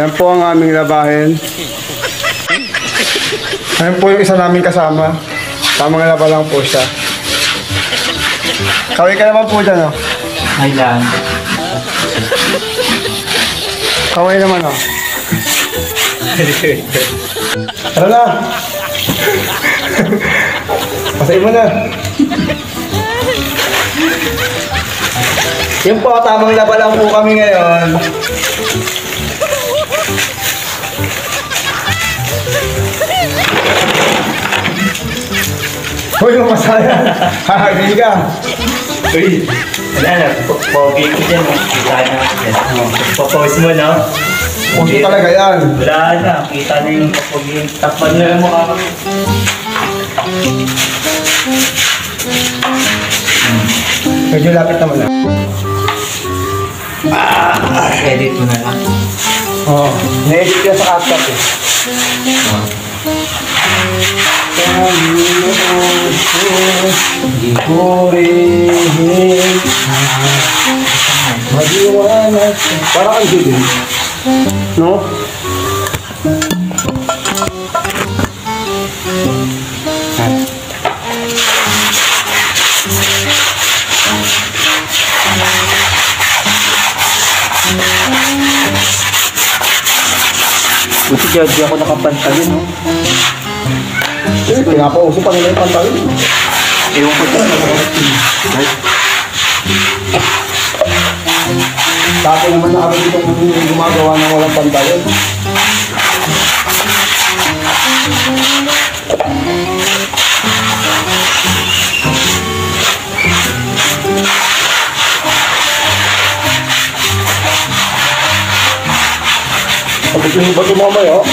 Yan po ang aming labahin. Ayan po yung isa namin kasama. Tamang laba lang po siya. Kaway ka naman po dyan, oh. Ay lang. Kaway naman, oh. Tara na! Pasay mo na. Yan po, tamang laba lang po kami ngayon. Hoy, masaya. Hahagin ka. Uy, wala na. Pogi ko dyan. Kita na. Popose mo, no? Puso talaga yan. Wala na. Kita na yung pogi. Takpan na yung mukha ko. Medyo lapit naman na. Edit mo na lang. Oo. Na-edit ka sa CapCut eh. Di ko rin maliwanag. Para kang Judy. No? Buti di ako nakapantalin, no? Eh, pinapauso pa nila yung pantalon. Ewan ko dyan. Dati naman na dito gumagawa ng walang pantalon. Kapag yung bato mamaya, oh.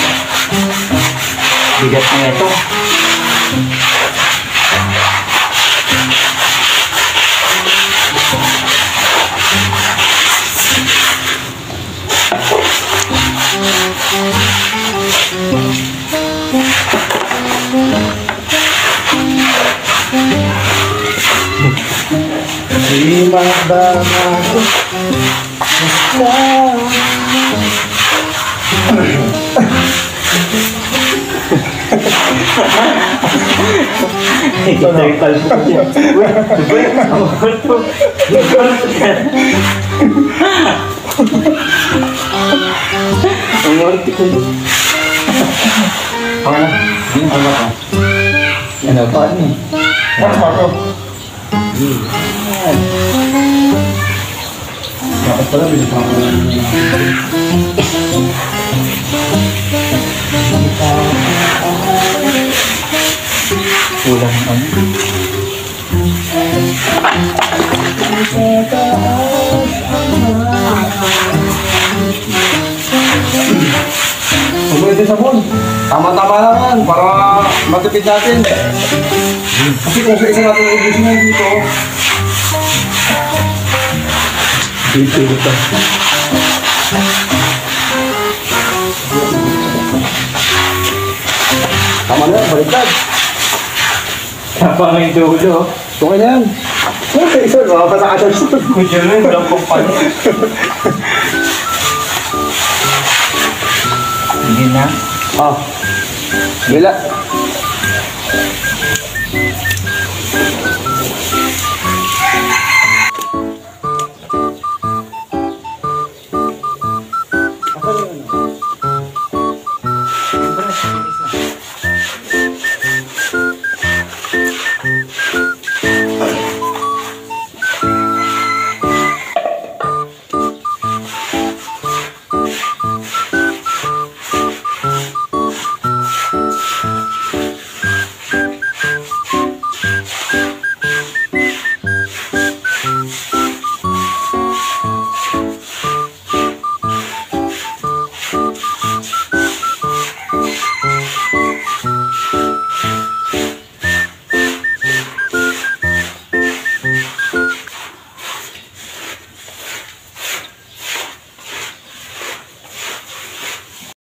Bigat na ito. Di magbabago Ito na yung talpo niya. Uy, ang kulpo. Ang yorti ko. Ano? Ano ba? Ano pa? Ano ba ito? Bakit pala binigyan ko lang? Kulang ano? Pwede sabon. Tama-tama naman para matipid natin. Kasi kung sa isa natin ubusin na dito. Dito ito. Tama na, baliktad. Tapa nga yung dulo. Okay na yan. Okay, isa, makapasa ka siya. Kudyo mo yung walang kumpanya. Hindi na. Ah. Bila.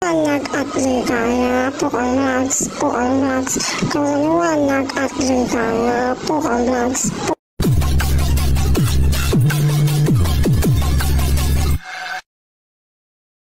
Nag-aplikaya po ang vlogs. Kung ano nag-aplikaya po ang vlogs.